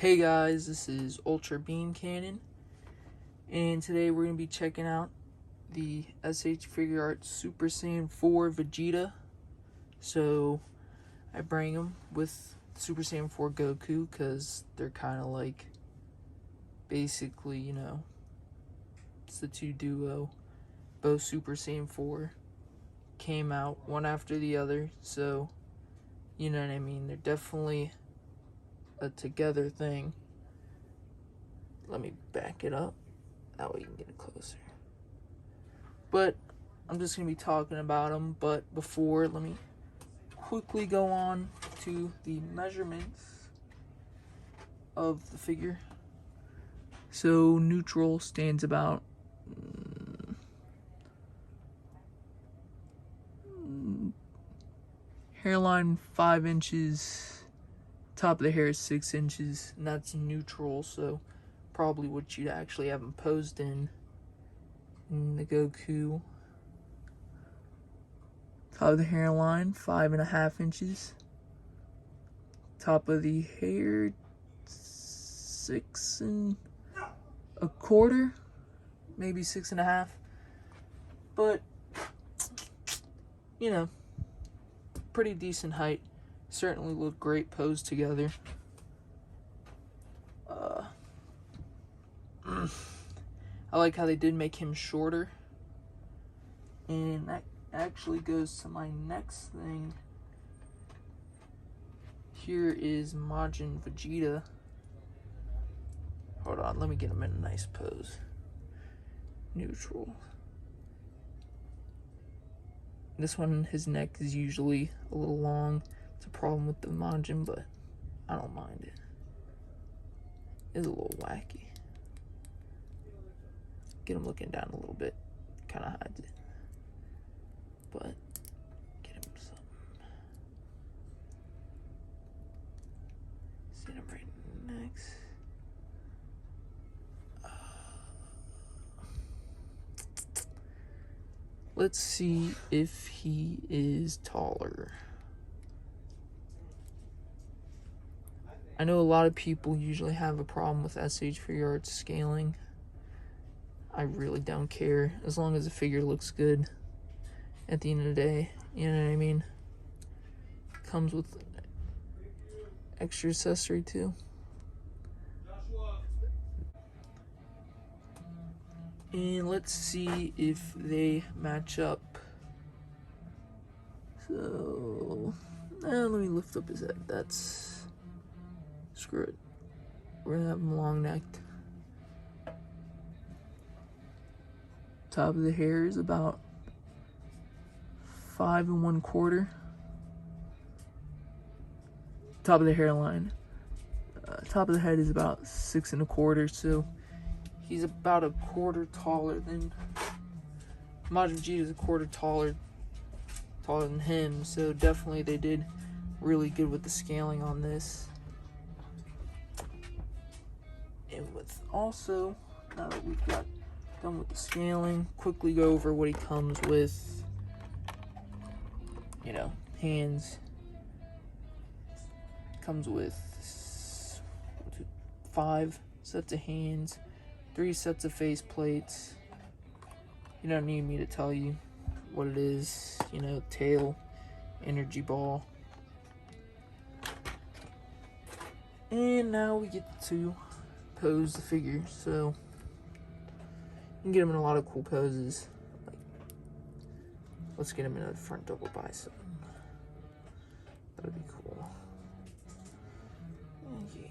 Hey guys, this is Ultra Beam Cannon, and today we're going to be checking out the SH Figuarts Super Saiyan 4 Vegeta. So I bring them with Super Saiyan 4 Goku because they're kind of like, basically, it's the two duo. Both Super Saiyan 4 came out one after the other, so you know what I mean. They're definitely a together thing. Let me back it up. That way you can get it closer. But I'm just going to be talking about them. But before, let me quickly go on to the measurements of the figure. So neutral stands about hairline 5 inches. Top of the hair is 6 inches. And that's neutral, so probably what you'd actually have them posed in the Goku. Top of the hairline, 5.5 inches. Top of the hair, 6.25, maybe 6.5. But pretty decent height. Certainly look great posed together. I like how they did make him shorter. And that actually goes to my next thing. Here is Majin Vegeta. Hold on, let me get him in a nice pose. Neutral. This one, his neck is usually a little long. It's a problem with the Majin, but I don't mind it. It's a little wacky. Get him looking down a little bit. Kind of hides it. But get him something. Sit him right next. Let's see if he is taller. I know a lot of people usually have a problem with SH Figuarts scaling. I really don't care, as long as the figure looks good at the end of the day, you know what I mean? Comes with extra accessory too. And let's see if they match up. So, let me lift up his head. Screw it. We're gonna have him long necked. Top of the hair is about 5.25. Top of the hairline. Top of the head is about 6.25. So he's about a quarter taller than Majin Vegeta is a quarter taller than him. So definitely they did really good with the scaling on this. And with also, now that we've got done with the scaling, quickly go over what he comes with. Hands. Comes with 5 sets of hands, 3 sets of face plates. You don't need me to tell you what it is. Tail, energy ball. And now we get to pose the figure. So you can get him in a lot of cool poses. Let's get him in a front double bicep. That'd be cool. Yeah.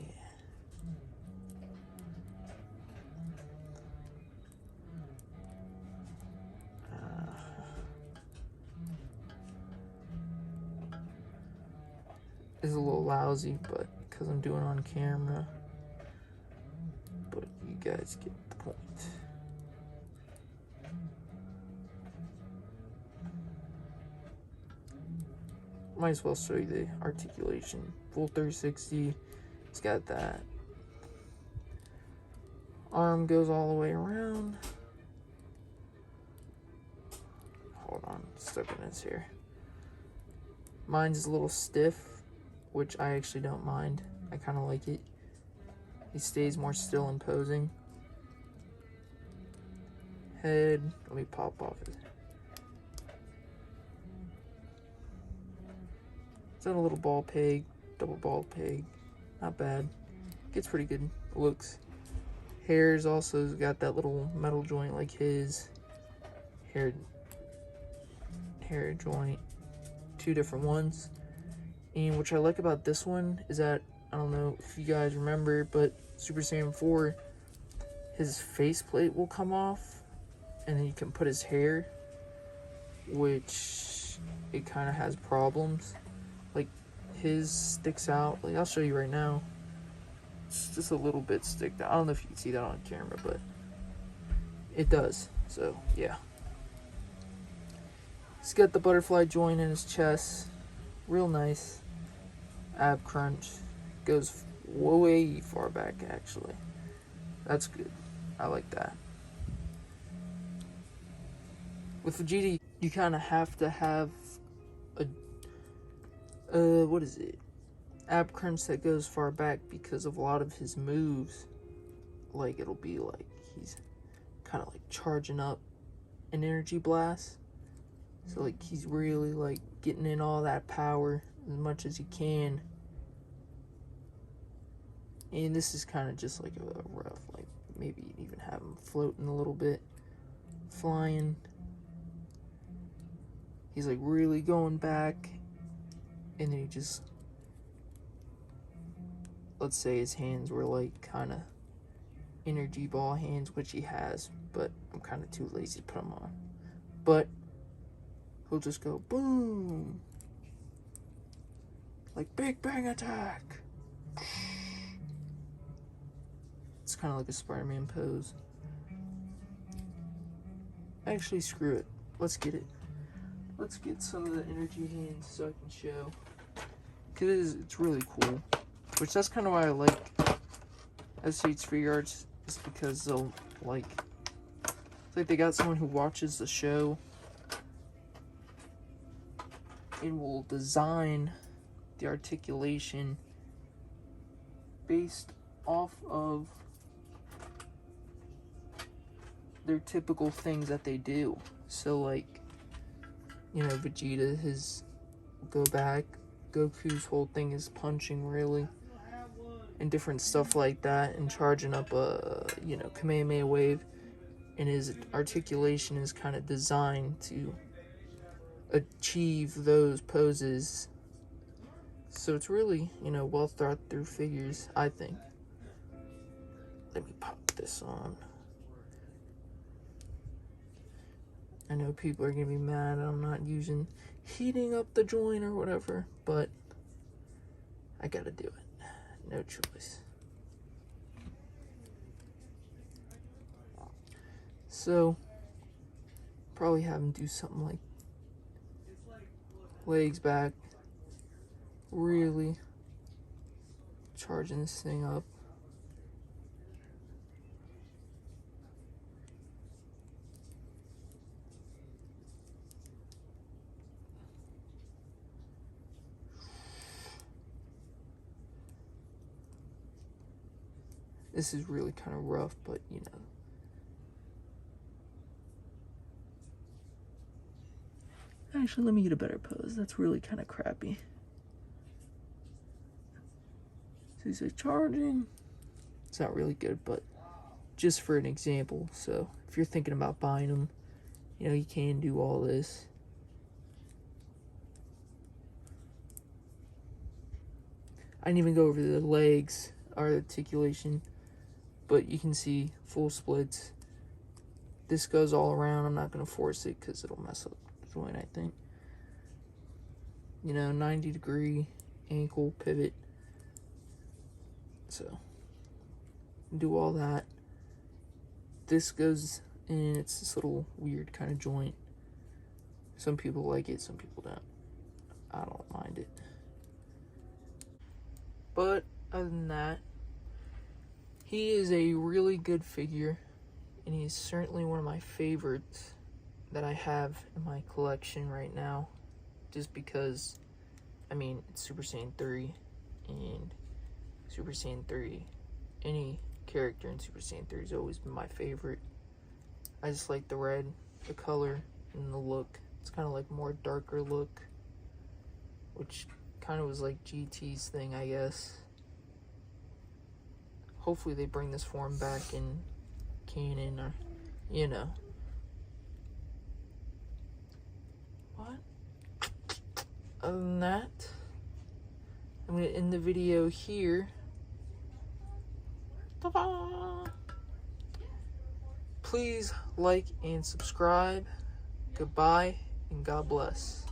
It's a little lousy, but because I'm doing it on camera. But you guys get the point. Might as well show you the articulation. Full 360. It's got that. Arm goes all the way around. Hold on, stuck in his hair. Mine's a little stiff, which I actually don't mind. I kind of like it. He stays more still and posing. Head, let me pop off his. It's on a little ball peg, double ball peg. Not bad. Gets pretty good looks. Hair's also got that little metal joint like his. Hair joint. Two different ones. And what I like about this one is that, I don't know if you guys remember, but Super Saiyan 4, his faceplate will come off, and then you can put his hair, which it kind of has problems. Like, his sticks out. Like, I'll show you right now. It's just a little bit sticked out. I don't know if you can see that on camera, but it does. So, yeah. He's got the butterfly joint in his chest. Real nice. Ab crunch. Goes way far back, actually. That's good. I like that. With Vegeta, you kind of have to have what is it? Ab crunch that goes far back because of a lot of his moves. Like, it'll be like he's kind of like charging up an energy blast. So, like, he's really, like, getting in all that power as much as he can. And this is kind of just like a rough, like, maybe even have him floating a little bit. Flying. He's, like, really going back. And then he just, let's say his hands were, like, kind of energy ball hands, which he has. But I'm kind of too lazy to put them on. But he'll just go boom, like Big Bang Attack. It's kind of like a Spider-Man pose. Actually, screw it. Let's get it. Let's get some of the energy hands so I can show. Because it's really cool. Which that's kind of why I like SH figuarts, is because they'll, like, it's like they got someone who watches the show and will design the articulation based off of their typical things that they do. So, like, you know, Vegeta, his go back, Goku's whole thing is punching, really, and different stuff like that, and charging up a, you know, Kamehameha wave, and his articulation is kind of designed to achieve those poses. So it's really, you know, well thought through figures, I think. Let me pop this on. I know people are gonna be mad I'm not using heating up the joint or whatever, but I gotta do it. No choice. So probably have him do something like legs back, really charging this thing up. This is really kind of rough, but you know. Actually, let me get a better pose. That's really kind of crappy. So he's like charging. It's not really good, but just for an example. So if you're thinking about buying them, you know, you can do all this. I didn't even go over the legs, articulation, but you can see full splits. This goes all around. I'm not going to force it because it'll mess up the joint, I think. You know, 90-degree ankle pivot. So, do all that. This goes in, it's this little weird kind of joint. Some people like it, some people don't. I don't mind it. But other than that, he is a really good figure, and he's certainly one of my favorites that I have in my collection right now, just because, I mean, it's Super Saiyan 3, and Super Saiyan 3 any character in Super Saiyan 3 has always been my favorite. I just like the red, the color, and the look. It's kind of like more darker look, which kind of was like GT's thing, I guess. Hopefully they bring this form back in canon, or, you know. What? Other than that, I'm going to end the video here. Ta-da! Please like and subscribe. Goodbye and God bless.